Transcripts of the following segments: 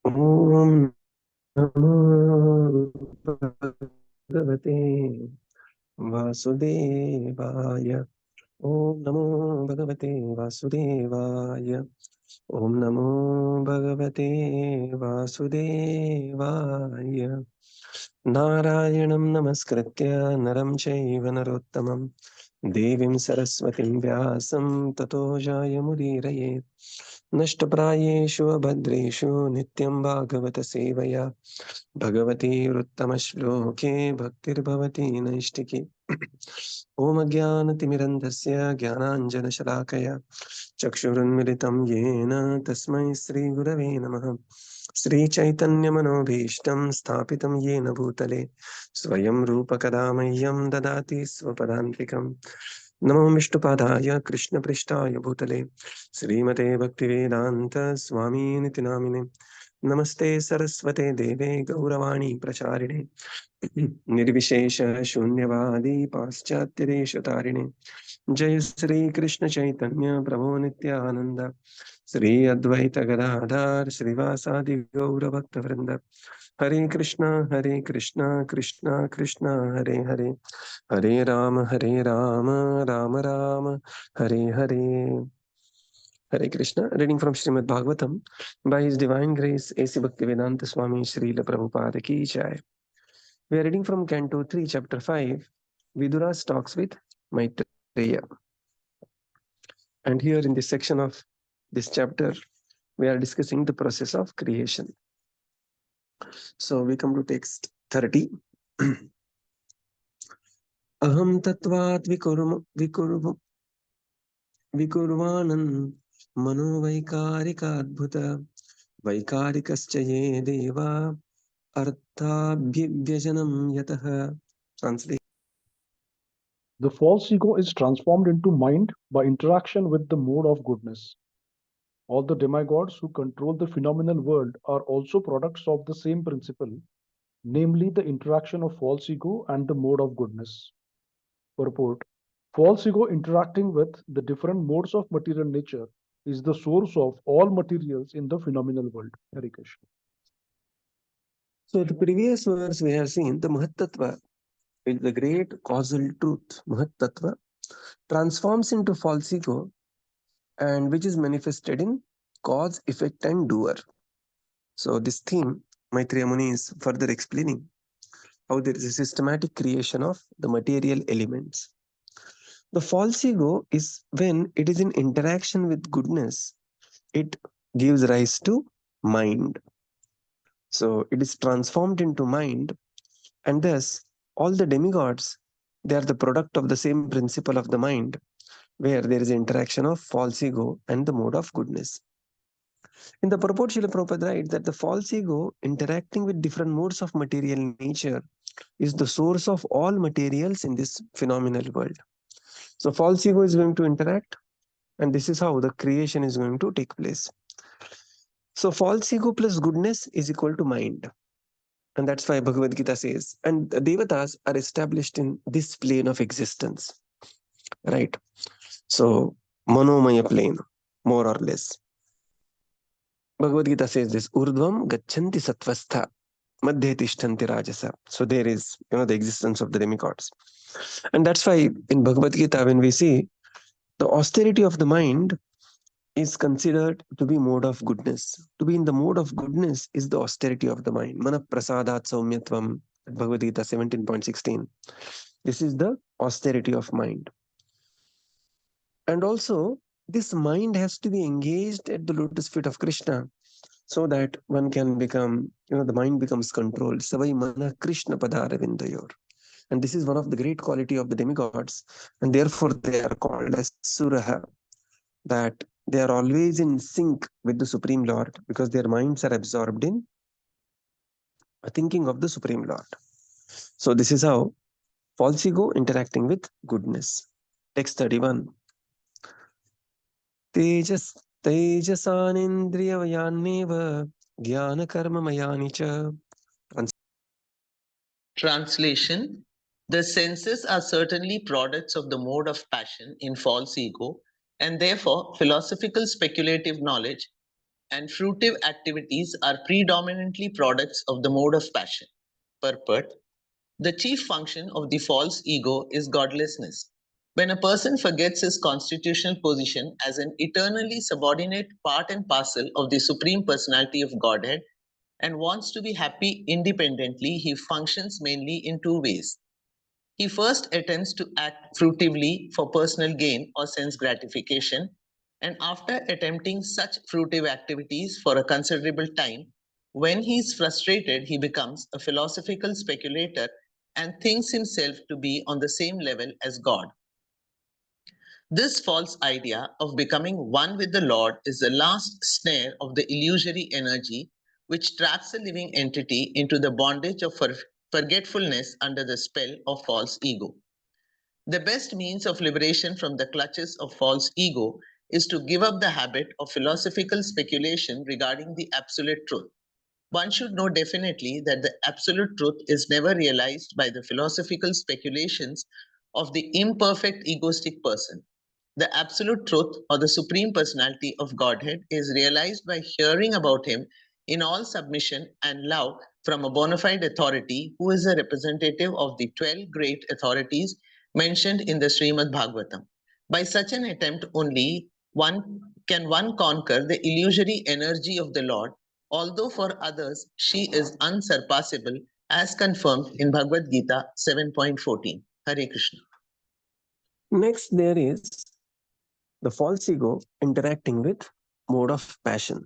Om Namo Bhagavate Vasudevaya. Om Namo Bhagavate Vasudevaya. Om Namo Bhagavate Vasudevaya. Narayanam Namaskritya Naram Chaiva Narottamam Devim Saraswatim Vyasam Tato Jayamudiraye. नष्टप्रायेषु अभद्रेषु नित्यं भागवत सेवया भगवती उत्तमश्लोके भक्तिर्भवति नैष्टिकी ॐ अज्ञानतिमिरन्धस्य ज्ञानाञ्जनशलाकया चक्षुरुन्मिलितं येन तस्मै श्रीगुरवे नमः श्रीचैतन्यमनोभीष्टं स्थापितं येन भूतले स्वयं रूपकदा मह्यं ददाति स्वपदान्तिकम् नमो विष्णुपादाय कृष्णपृष्ठाय भूतले श्रीमते भक्तिवेदान्त स्वामीनिति नामिने नमस्ते सरस्वते देवे गौरवाणी प्रचारिणे निर्विशेष शून्यवादी पाश्चात्यदेशतारिणे जय श्री कृष्ण चैतन्य प्रभु नित्यानंद श्री अद्वैत गदाधर श्रीवासादि गौर भक्त वृंद हरे Krishna Krishna Krishna Hare Hare Hare Ram Ram Ram Hare Hare. Hare Krishna. Reading from Srimad Bhagavatam by His Divine Grace A.C. Bhaktivedanta Swami Srila Prabhupada Ki Jai. We are reading from Canto 3, Chapter 5, Vidura talks with Maitreya. And here in this section of this chapter, we are discussing the process of creation. So we come to text 30. Aham tattvat vikurvanan manovaikārikādbhuta vaikārikascha ye deva arthabhivyajanam yatah. Translate. The false ego is transformed into mind by interaction with the mode of goodness. All the demigods who control the phenomenal world are also products of the same principle, namely the interaction of false ego and the mode of goodness. Purport: false ego interacting with the different modes of material nature is the source of all materials in the phenomenal world. Hare Krishna. So the previous verse we have seen the Mahattattva, with the great causal truth, Mahattattva, transforms into false ego and which is manifested in cause, effect and doer. So this theme, Maitreya Muni is further explaining how there is a systematic creation of the material elements. The false ego is when it is in interaction with goodness, it gives rise to mind. So it is transformed into mind, and thus all the demigods, they are the product of the same principle of the mind, where there is interaction of false ego and the mode of goodness. In the purport, Srila Prabhupada writes that the false ego interacting with different modes of material nature is the source of all materials in this phenomenal world. So false ego is going to interact, and this is how the creation is going to take place. So false ego plus goodness is equal to mind. And that's why Bhagavad Gita says, and the devatas are established in this plane of existence, right? So manomaya plane, more or less. Bhagavad Gita says this, urdhvam gachanti sattvastha madhye tishtanti rajasa. So there is, the existence of the demigods. And that's why in Bhagavad Gita, when we see the austerity of the mind is considered to be mode of goodness. To be in the mode of goodness is the austerity of the mind. Mana prasadat saumyatvam, Bhagavad Gita 17.16. This is the austerity of mind. And also, this mind has to be engaged at the lotus feet of Krishna so that one can become, the mind becomes controlled. Savai mana Krishna padaravindayor. And this is one of the great quality of the demigods. And therefore, they are called as suraha, that they are always in sync with the Supreme Lord because their minds are absorbed in thinking of the Supreme Lord. So this is how false ego interacting with goodness. Text 31. Tejasanindriyavayanneva jnana karma mayani cha. Translation: the senses are certainly products of the mode of passion in false ego, and therefore philosophical speculative knowledge and fruitive activities are predominantly products of the mode of passion. Purport: the chief function of the false ego is godlessness. When a person forgets his constitutional position as an eternally subordinate part and parcel of the Supreme Personality of Godhead and wants to be happy independently, he functions mainly in two ways. He first attempts to act fruitively for personal gain or sense gratification, and after attempting such fruitive activities for a considerable time, when he is frustrated, he becomes a philosophical speculator and thinks himself to be on the same level as God. This false idea of becoming one with the Lord is the last snare of the illusory energy which traps a living entity into the bondage of forgetfulness under the spell of false ego. The best means of liberation from the clutches of false ego is to give up the habit of philosophical speculation regarding the absolute truth. One should know definitely that the absolute truth is never realized by the philosophical speculations of the imperfect egoistic person. The absolute truth or the supreme personality of Godhead is realized by hearing about him in all submission and love from a bona fide authority who is a representative of the 12 great authorities mentioned in the Srimad Bhagavatam. By such an attempt only one conquer the illusory energy of the Lord, although for others she is unsurpassable, as confirmed in Bhagavad Gita 7.14. Hare Krishna. Next, there is the false ego interacting with mode of passion.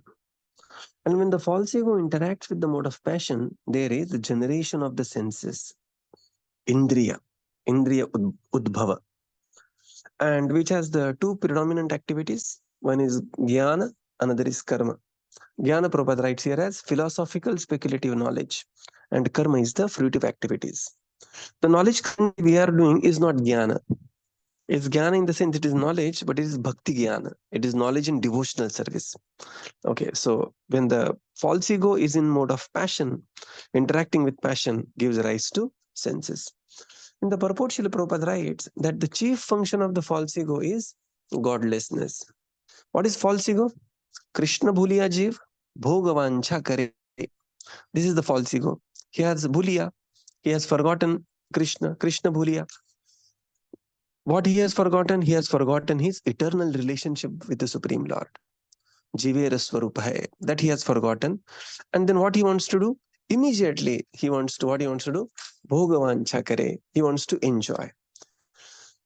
And when the false ego interacts with the mode of passion, there is the generation of the senses, indriya udbhava, and which has the two predominant activities. One is jnana, another is karma. Jnana Prabhupada writes here as philosophical speculative knowledge, and karma is the fruitive activities. The knowledge we are doing is not jnana. It's jnana in the sense it is knowledge, but it is bhakti jnana. It is knowledge in devotional service. Okay, so when the false ego is in mode of passion, interacting with passion gives rise to senses. In the purport, Srila Prabhupada writes that the chief function of the false ego is godlessness. What is false ego? Krishna bhuliya jiv, bhogavancha kare. This is the false ego. He has bhuliya. He has forgotten Krishna. Krishna bhuliya. What he has forgotten? He has forgotten his eternal relationship with the Supreme Lord. Jivera Swarupa hai. That he has forgotten. And then what he wants to do? Immediately he wants to do? Bhogavancha kare. He wants to enjoy.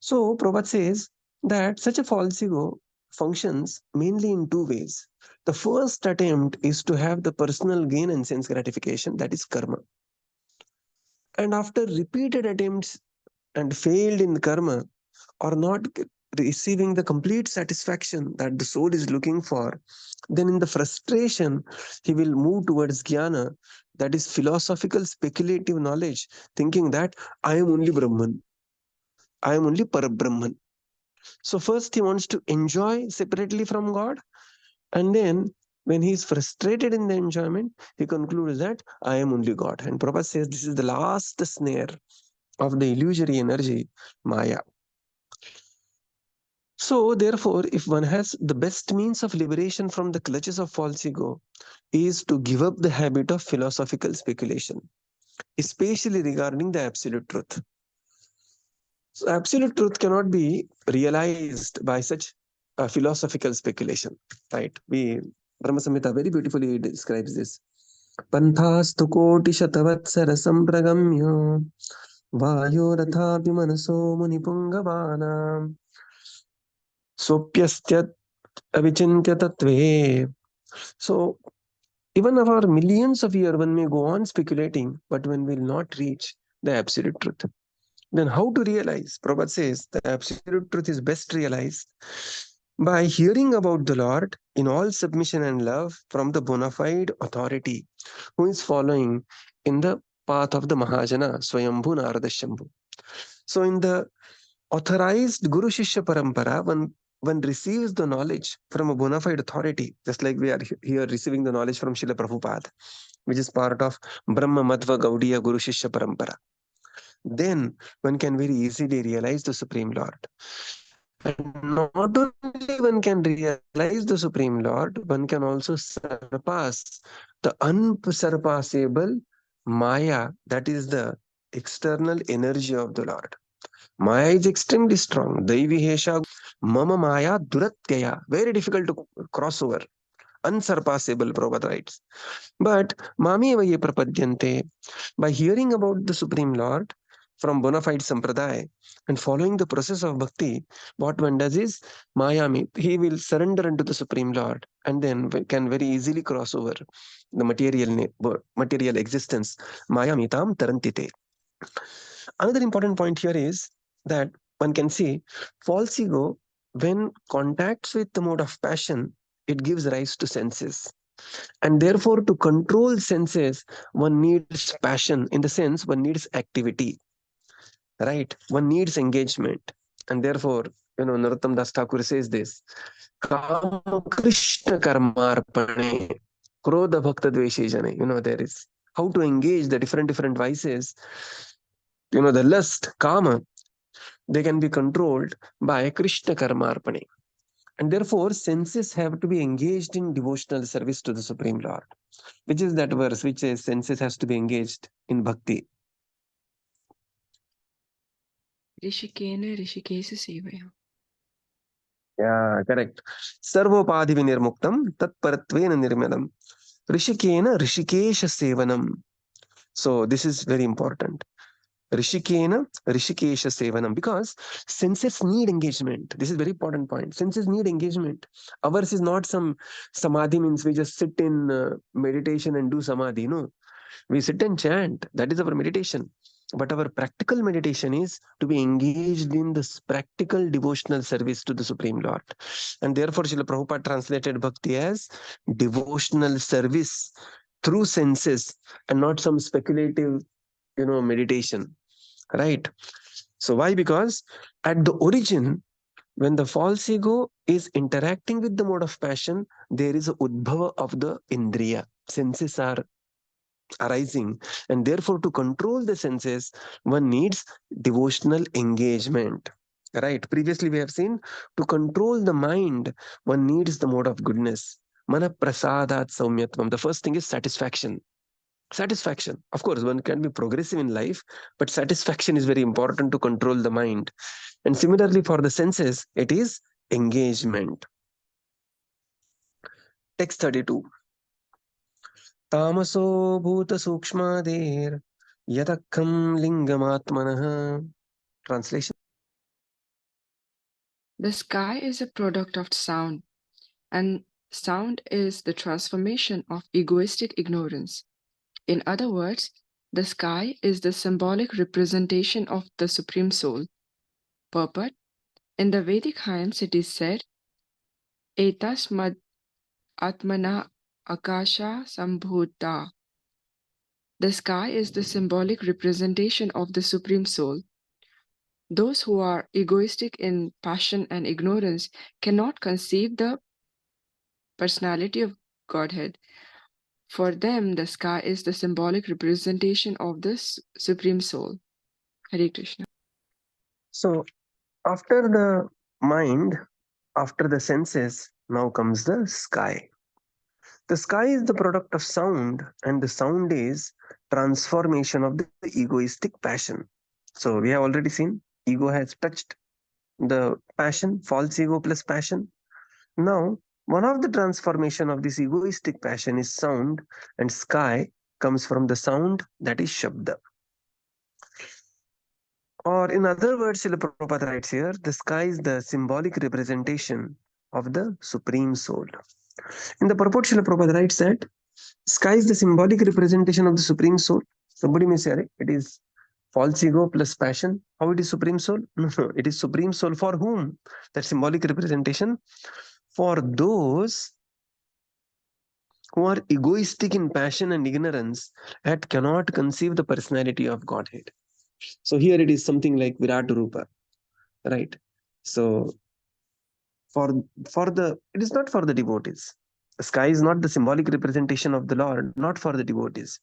So Prabhupada says that such a false ego functions mainly in two ways. The first attempt is to have the personal gain and sense gratification, that is karma. And after repeated attempts and failed in karma, or not receiving the complete satisfaction that the soul is looking for, then in the frustration, he will move towards jnana, that is philosophical speculative knowledge, thinking that I am only Brahman, I am only Parabrahman. So first he wants to enjoy separately from God, and then when he is frustrated in the enjoyment, he concludes that I am only God. And Prabhupada says this is the last snare of the illusory energy, Maya. So therefore, if one has the best means of liberation from the clutches of false ego is to give up the habit of philosophical speculation, especially regarding the absolute truth. So absolute truth cannot be realized by such philosophical speculation, right? Brahma Samhita very beautifully describes this. Panthastu koti shatavatsara sampragamya vayo rathapi manaso munipungavana sopyastyat avichintya tatve. So even of our millions of years, one may go on speculating, but one will not reach the absolute truth. Then how to realize? Prabhupada says the absolute truth is best realized by hearing about the Lord in all submission and love from the bona fide authority who is following in the path of the Mahajana, Swayambhu Narada Shambhu. So in the authorized Guru Shishya Parampara, one receives the knowledge from a bona fide authority, just like we are here receiving the knowledge from Srila Prabhupada, which is part of Brahma Madhva Gaudiya Guru Shishya Parampara. Then one can very easily realize the Supreme Lord. And not only one can realize the Supreme Lord, one can also surpass the unsurpassable Maya, that is the external energy of the Lord. Maya is extremely strong. Daivi Hesha Mama Maya Duratyaya. Very difficult to cross over. Unsurpassable, Prabhupada writes. But Mami Vaye Prapadyante, by hearing about the Supreme Lord from bona fide sampradaya and following the process of bhakti, what one does is Mayami, he will surrender unto the Supreme Lord and then can very easily cross over the material existence. Mayamitam tarantite. Another important point here is that one can see false ego, when contacts with the mode of passion, it gives rise to senses. And therefore, to control senses, one needs passion, in the sense one needs activity, right? One needs engagement. And therefore, Narottam Das Thakur says this, Kama Krishna Karmarpane, Krodha Bhakta Dveshi Jane. There is how to engage the different vices. The lust, Kama, they can be controlled by Krishna Karmarpane. And therefore, senses have to be engaged in devotional service to the Supreme Lord, which is that verse which says senses has to be engaged in bhakti. Rishikena Rishikesa Sevaya. Yeah, correct. Sarvopadhi vinirmuktam tat paratvena nirmadam. Rishikena Rishikesha sevanam. So this is very important. Rishikena Rishikesha sevanam, because senses need engagement. This is very important point. Senses need engagement. Ours is not some samadhi, means we just sit in meditation and do samadhi. No, we sit and chant. That is our meditation. But our practical meditation is to be engaged in this practical devotional service to the Supreme Lord. And therefore, Srila Prabhupada translated bhakti as devotional service through senses and not some speculative, meditation. Right? So why? Because at the origin, when the false ego is interacting with the mode of passion, there is a udbhava of the indriya. Senses are arising, and therefore to control the senses one needs devotional engagement, right? Previously we have seen, to control the mind one needs the mode of goodness, mana prasadat saumyatvam. The first thing is satisfaction. Of course, one can be progressive in life, but satisfaction is very important to control the mind. And similarly for the senses, it is engagement. Text 32. तामसो भूतसूक्ष्मादेर् यदखं लिङ्गमात्मनः. Translation. The sky is a product of sound, and sound is the transformation of egoistic ignorance. In other words, the sky is the symbolic representation of the Supreme Soul. Purport: in the Vedic hymns it is said, Etasmad Atmana Akasha Sambhuta. The sky is the symbolic representation of the Supreme Soul. Those who are egoistic in passion and ignorance cannot conceive the personality of Godhead. For them, the sky is the symbolic representation of the Supreme Soul. Hare Krishna. So after the mind, after the senses, now comes the sky. The sky is the product of sound, and the sound is transformation of the egoistic passion. So we have already seen ego has touched the passion, false ego plus passion. Now, one of the transformation of this egoistic passion is sound, and sky comes from the sound, that is Shabda. Or in other words, Srila Prabhupada writes here, the sky is the symbolic representation of the Supreme Soul. In the purport, Srila Prabhupada writes that sky is the symbolic representation of the Supreme Soul. Somebody may say, it is false ego plus passion. How it is Supreme Soul? No, it is Supreme Soul for whom? That symbolic representation for those who are egoistic in passion and ignorance and cannot conceive the personality of Godhead. So here it is something like Virat Rupa, right? So for the, it is not for the devotees. The sky is not the symbolic representation of the Lord, not for the devotees.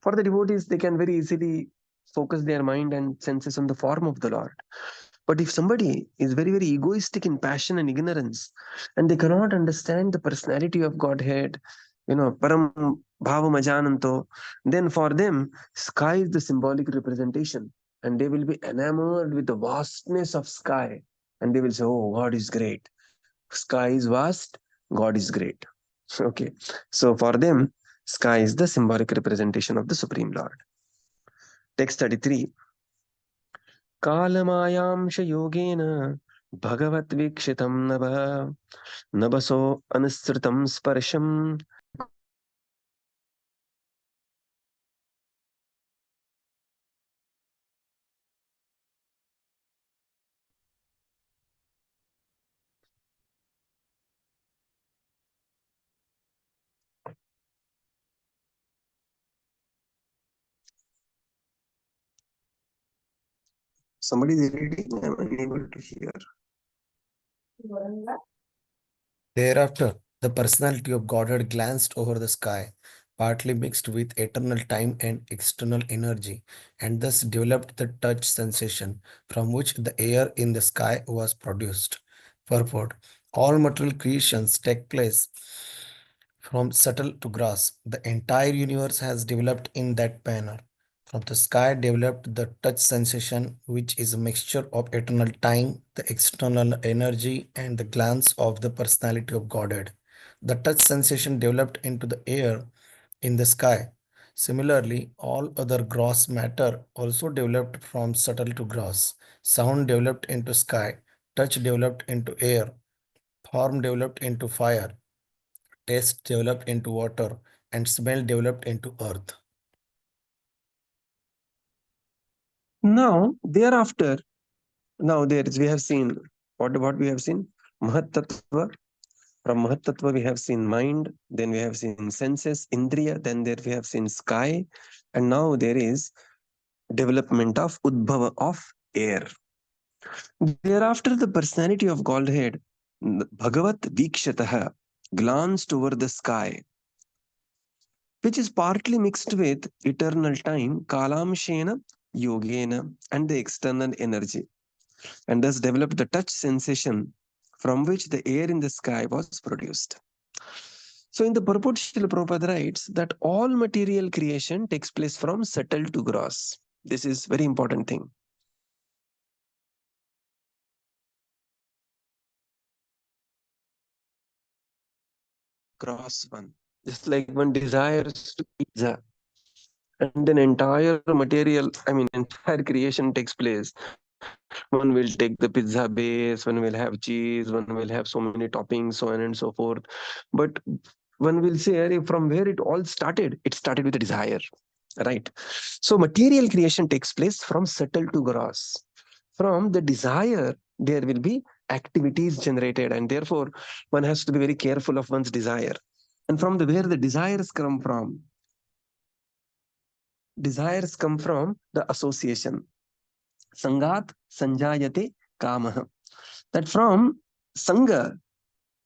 For the devotees, they can very easily focus their mind and senses on the form of the Lord. But if somebody is very, very egoistic in passion and ignorance, and they cannot understand the personality of Godhead, param bhavam ajananto, then for them, sky is the symbolic representation. And they will be enamored with the vastness of sky. And they will say, oh, God is great. Sky is vast, God is great. Okay. So for them, sky is the symbolic representation of the Supreme Lord. Text 33. कालमायांश Yogen भगवद्वीक्षितं नभसो अनुसृतं स्पर्शम् Somebody is reading, I'm unable to hear. Thereafter, the personality of Godhead glanced over the sky, partly mixed with eternal time and external energy, and thus developed the touch sensation from which the air in the sky was produced. Purport: all material creations take place from subtle to gross. The entire universe has developed in that manner. From the sky developed the touch sensation, which is a mixture of eternal time, the external energy, and the glance of the personality of Godhead. The touch sensation developed into the air in the sky. Similarly, all other gross matter also developed from subtle to gross. Sound developed into sky, touch developed into air, form developed into fire, taste developed into water, and smell developed into earth. Now, thereafter, we have seen what we have seen? Mahat Tattva. From Mahat Tattva, we have seen mind, then we have seen senses, Indriya, then there we have seen sky, and now there is development of Udbhava of air. Thereafter, the personality of Godhead, Bhagavat Vikshataha, glanced over the sky, which is partly mixed with eternal time, Kalamshena, Yogena, and the external energy, and thus developed the touch sensation from which the air in the sky was produced. So in the purport, Srila Prabhupada writes that all material creation takes place from subtle to gross. This is very important thing. Gross one. Just like one desires to pizza, and then entire material, entire creation takes place. One will take the pizza base, one will have cheese, one will have so many toppings, so on and so forth. But one will say, from where it all started, it started with a desire, right? So material creation takes place from subtle to gross. From the desire, there will be activities generated, and therefore one has to be very careful of one's desire. And from where the desires come from, desires come from the association. Sangat sanjayate kamah. That from sangat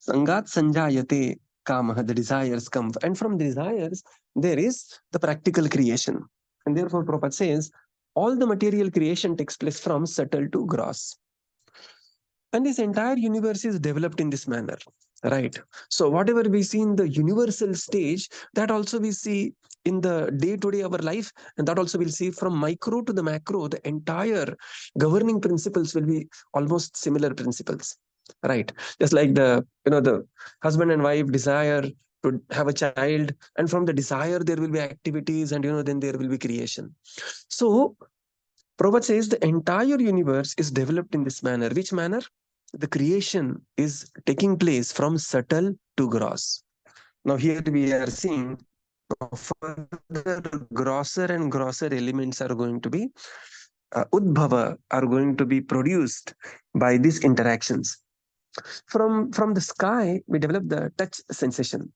sanjayate kamah, the desires come. And from desires, there is the practical creation. And therefore, Prabhupada says, all the material creation takes place from subtle to gross. And this entire universe is developed in this manner, right? So whatever we see in the universal stage, that also we see in the day-to-day our life, and that also we'll see from micro to the macro, the entire governing principles will be almost similar principles, right? Just like the husband and wife desire to have a child, and from the desire there will be activities, and then there will be creation. So Prabhupada says the entire universe is developed in this manner. Which manner? The creation is taking place from subtle to gross. Now here we are seeing further grosser and grosser elements are going to be udbhava, are going to be produced by these interactions. From the sky, we develop the touch sensation,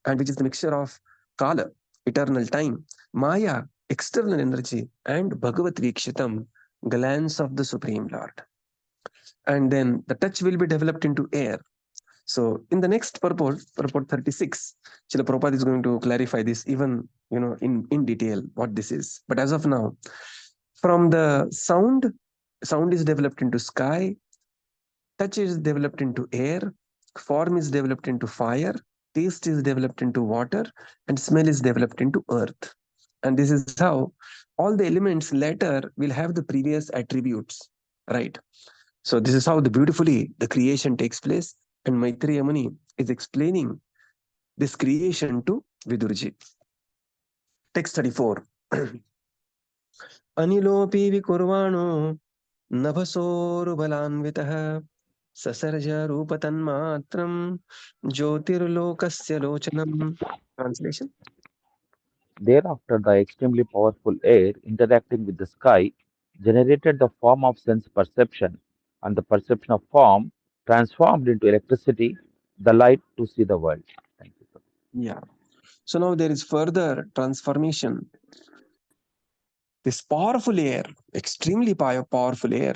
and which is the mixture of kala, eternal time, maya, external energy, and bhagavat vikshitam, glance of the Supreme Lord. And then the touch will be developed into air. So in the next purport 36, Srila Prabhupada is going to clarify this even in detail what this is. But as of now, from the sound, Sound is developed into sky, touch is developed into air, form is developed into fire, taste is developed into water, and smell is developed into earth. And this is how all the elements later will have the previous attributes, right? So this is how beautifully the creation takes place, and Maitreya Muni is explaining this creation to Vidurji. Text 34. Anilopi vikurvano nabhasorubalanvitah ससर्ज रूपतन्मात्रं ज्योतिर्लोकस्य लोचनम्. Translation. Thereafter, the extremely powerful air interacting with the sky generated the form of sense perception, and the perception of form transformed into electricity, the light to see the world. Thank you, sir. Yeah. So now there is further transformation. This powerful air, extremely powerful air,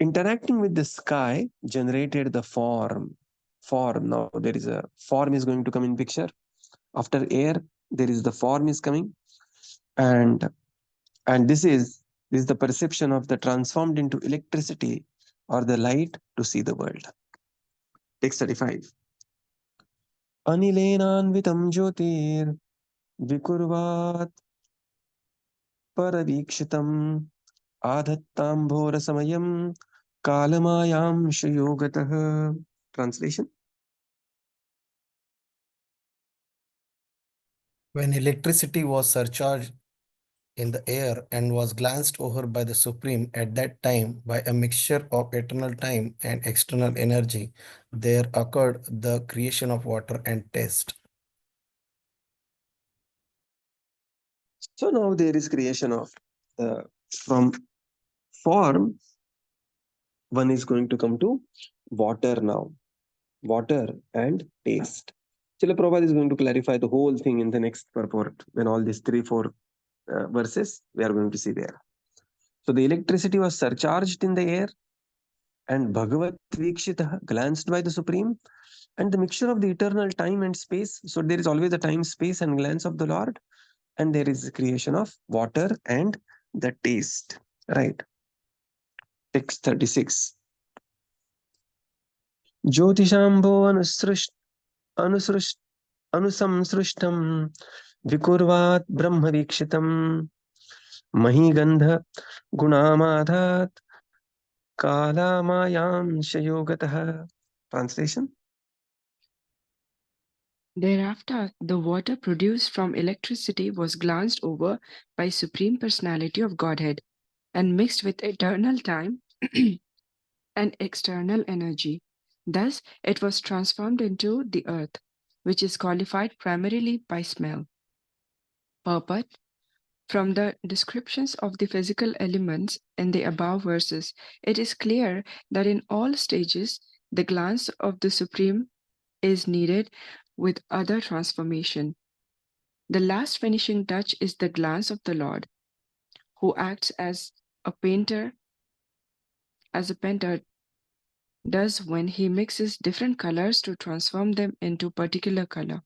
interacting with the sky generated the form. Form. Now there is a form is going to come in picture. After air, there is the form is coming, and this is the perception of the transformed into electricity or the light to see the world. Text 35. Anilenanvitam jyotir vikurvat paravikshitam adhattamborasamayam kalamayam shayogatah. Translation. When electricity was surcharged in the air and was glanced over by the Supreme at that time by a mixture of eternal time and external energy, there occurred the creation of water and taste. So now there is creation of from form, one is going to come to water now. Water and taste. Chila Prabhupada is going to clarify the whole thing in the next purport when all these 3-4 verses we are going to see there. So the electricity was surcharged in the air, and Bhagavat Vikshita glanced by the Supreme, and the mixture of the eternal time and space. So there is always a time, space, and glance of the Lord, and there is the creation of water and the taste. Right. Text 36. Jyotishambo अनुसंसृष्टं विकुर्वात् ब्रह्मवीक्षितं महीगन्ध गुणामाधात् कालामायां शयोगतः. Translation. Thereafter, the water produced from electricity was glanced over by Supreme Personality of Godhead and mixed with eternal time and external energy. Thus, it was transformed into the earth, which is qualified primarily by smell. Purport. From the descriptions of the physical elements in the above verses, it is clear that in all stages, the glance of the Supreme is needed with other transformation. The last finishing touch is the glance of the Lord, who acts as a painter does when he mixes different colors to transform them into particular color.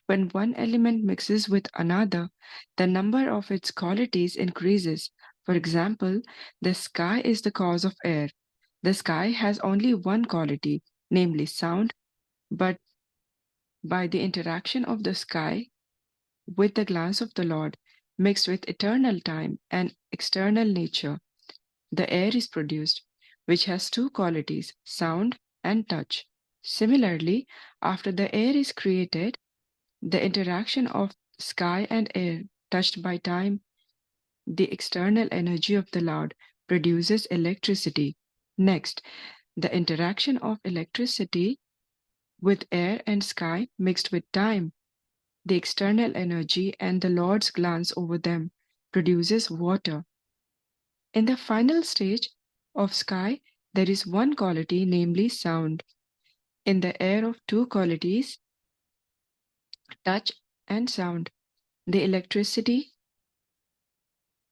When one element mixes with another, the number of its qualities increases. For example, the sky is the cause of air. The sky has only one quality, namely sound, but by the interaction of the sky with the glance of the Lord, mixed with eternal time and external nature, the air is produced, which has two qualities, sound and touch. Similarly, after the air is created, the interaction of sky and air, touched by time, the external energy of the Lord, produces electricity. Next, the interaction of electricity with air and sky mixed with time, the external energy and the Lord's glance over them produces water. In the final stage of sky, there is one quality, namely sound. In the air of two qualities, touch and sound. The electricity,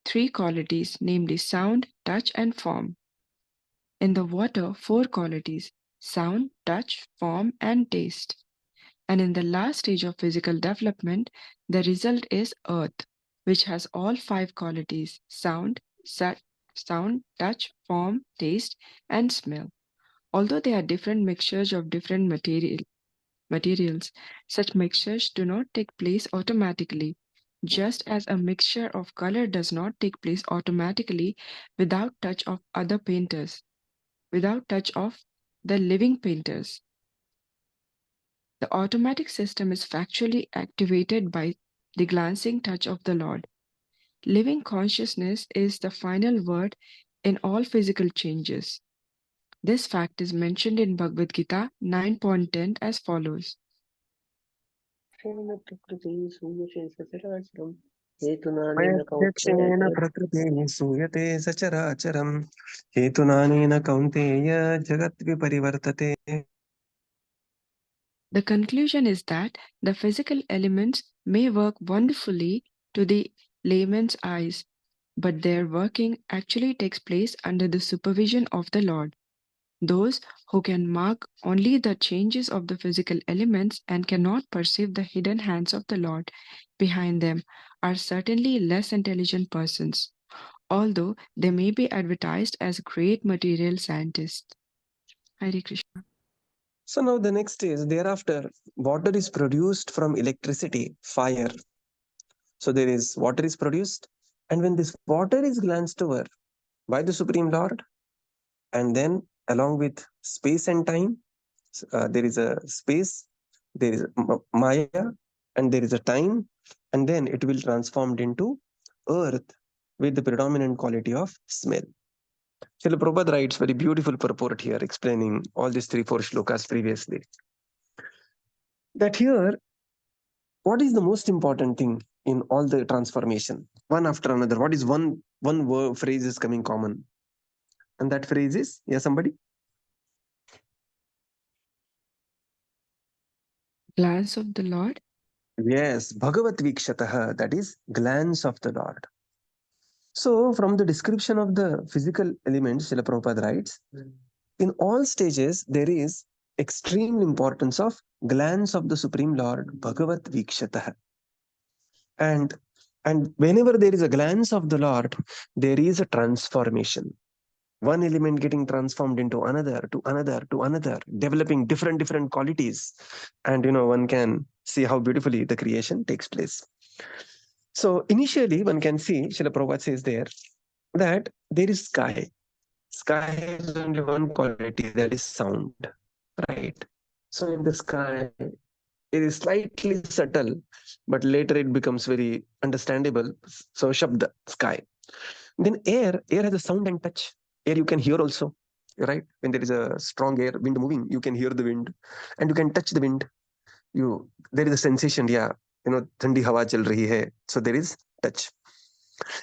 three qualities, namely sound, touch, and form. In the water, four qualities, sound, touch, form, and taste. And in the last stage of physical development, the result is earth, which has all five qualities, sound, sound, touch, form, taste, and smell. Although they are different mixtures of different materials, such mixtures do not take place automatically, just as a mixture of color does not take place automatically without touch of other painters, without touch of the living painters. The automatic system is factually activated by the glancing touch of the Lord. Living consciousness is the final word in all physical changes. This fact is mentioned in Bhagavad Gita 9.10 as follows. अध्यक्षेण प्रकृतिः सूयते सचराचरम् हेतुनानेन कौन्तेय जगद्विपरिवर्तते. The conclusion is that the physical elements may work wonderfully to the layman's eyes, but their working actually takes place under the supervision of the Lord. Those who can mark only the changes of the physical elements and cannot perceive the hidden hands of the Lord behind them are certainly less intelligent persons, although they may be advertised as great material scientists. Hare Krishna. So now the next is, thereafter, water is produced from electricity, fire. So there is water is produced, and when this water is glanced over by the Supreme Lord, and then along with space and time, there is a space, there is Maya, and there is a time, and then it will transformed into earth with the predominant quality of smell. Srila Prabhupada writes very beautiful purport here explaining all these 3-4 shlokas previously. That here, what is the most important thing in all the transformation? One after another. What is one word, phrase is coming common? And that phrase is, yeah, somebody? Glance of the Lord. Yes, Bhagavat Vikshataha, that is glance of the Lord. So, from the description of the physical elements, Srila Prabhupada writes, in all stages, there is extreme importance of glance of the Supreme Lord, Bhagavat Vikshataha. And whenever there is a glance of the Lord, there is a transformation. One element getting transformed into another, to another, to another, developing different qualities. And one can see how beautifully the creation takes place. So initially, one can see, Srila Prabhupada says there, that there is sky. Sky has only one quality, that is sound, right? So in the sky, it is slightly subtle, but later it becomes very understandable. So Shabda, sky. Then air has a sound and touch. Air you can hear also, right? When there is a strong air, wind moving, you can hear the wind, and you can touch the wind. There is a sensation, yeah, thandi hawa chal rahi hai. So there is touch.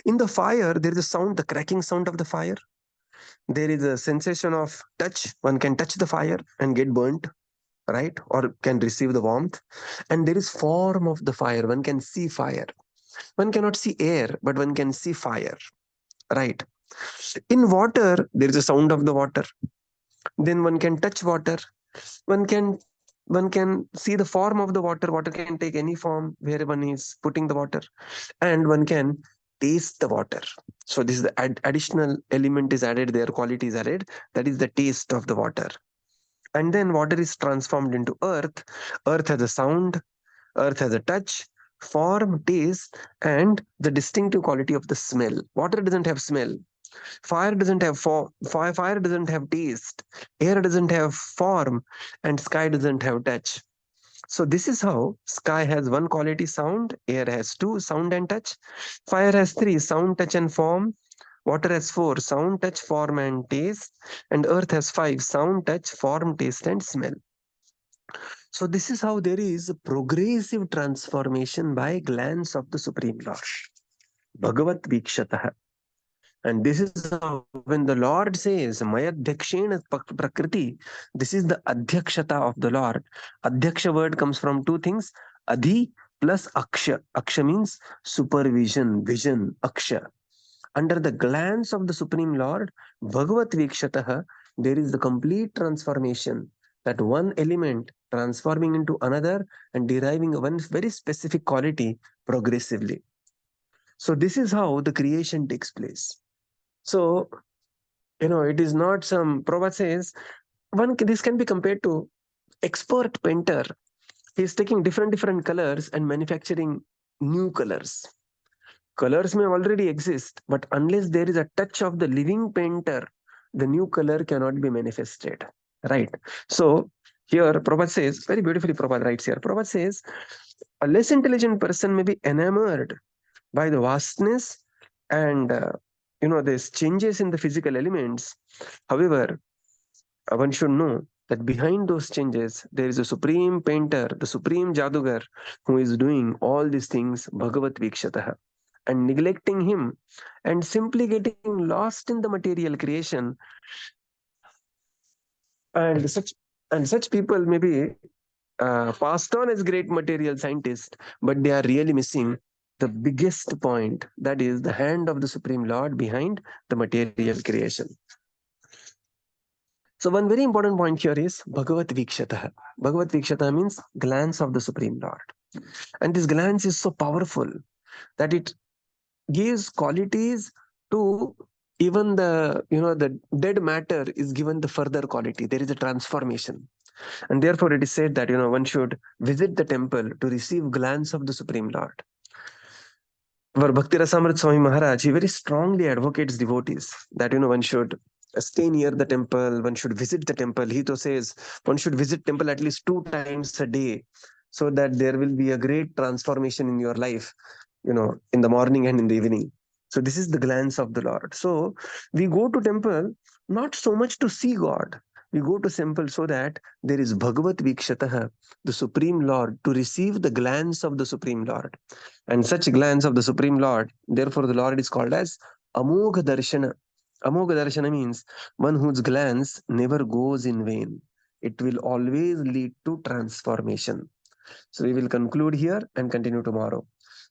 In the fire, there is a sound, the cracking sound of the fire. There is a sensation of touch. One can touch the fire and get burnt, right? Or can receive the warmth. And there is form of the fire. One can see fire. One cannot see air, but one can see fire, right? In water, there is a sound of the water. Then one can touch water. One can see the form of the water. Water can take any form where one is putting the water, and one can taste the water. So this is the additional element is added there, quality is added. That is the taste of the water. And then water is transformed into earth. Earth has a sound. Earth has a touch, form, taste, and the distinctive quality of the smell. Water doesn't have smell. Fire doesn't have fire doesn't have taste. Air doesn't have form, and sky doesn't have touch. So this is how sky has one quality, sound. Air has two, sound and touch. Fire has three, sound, touch, and form. Water has four, sound, touch, form, and taste. And earth has five, sound, touch, form, taste, and smell. So this is how there is a progressive transformation by glance of the Supreme Lord. Bhagavat Vikshataha. And this is how, when the Lord says, Mayadhyakshena Prakriti, this is the Adhyakshata of the Lord. Adhyaksha word comes from two things, Adhi plus Aksha. Aksha means supervision, vision, Aksha. Under the glance of the Supreme Lord, Bhagavat Vikshataha, there is the complete transformation. That one element transforming into another and deriving one very specific quality progressively. So this is how the creation takes place. So, it is not some. Prabhupada says this can be compared to expert painter. He's taking different colors and manufacturing new colors. Colors may already exist, but unless there is a touch of the living painter, the new color cannot be manifested. Right? So here Prabhupada says, very beautifully Prabhupada writes here, Prabhupada says, a less intelligent person may be enamored by the vastness and these changes in the physical elements. However, one should know that behind those changes there is a supreme painter, the supreme jadugar, who is doing all these things bhagavat vikshataha, and neglecting him and simply getting lost in the material creation. And such people may be passed on as great material scientists, but they are really missing the biggest point, that is the hand of the Supreme Lord behind the material creation. So one very important point here is Bhagavat Vikshataha. Bhagavat Vikshataha means glance of the Supreme Lord. And this glance is so powerful that it gives qualities to even the dead matter is given the further quality. There is a transformation. And therefore it is said that one should visit the temple to receive glance of the Supreme Lord. Our Bhakti Rasamrit Swami Maharaj, he very strongly advocates devotees that one should stay near the temple, one should visit the temple. He to says one should visit temple at least 2 times a day, so that there will be a great transformation in your life, in the morning and in the evening. So this is the glance of the Lord. So we go to temple not so much to see God. We go to temple so that there is Bhagavat Vikshataha, the Supreme Lord, to receive the glance of the Supreme Lord. And such glance of the Supreme Lord, therefore the Lord is called as Amogha Darshana. Amogha Darshana means one whose glance never goes in vain. It will always lead to transformation. So we will conclude here and continue tomorrow.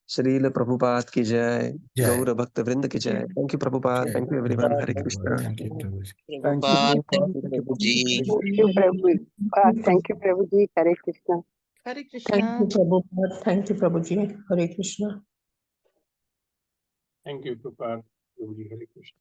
Srila Prabhupada ki jai, Jai. Gaura Bhakta Vrinda ki jai. Thank you, Prabhupada. Jai. Thank you, everyone. Hare Thank Krishna. Thank you, Prabhuji. Thank you, Prabhupada, Prabhupada. thank you, Prabhuji. Thank you, Prabhu. Thank you, Prabhuji. Hare Krishna. Hare Thank Krishna. you, Prabhupada. Thank you, Prabhuji. Hare Krishna. Thank you, Prabhupada. Prabhuji, Hare Krishna.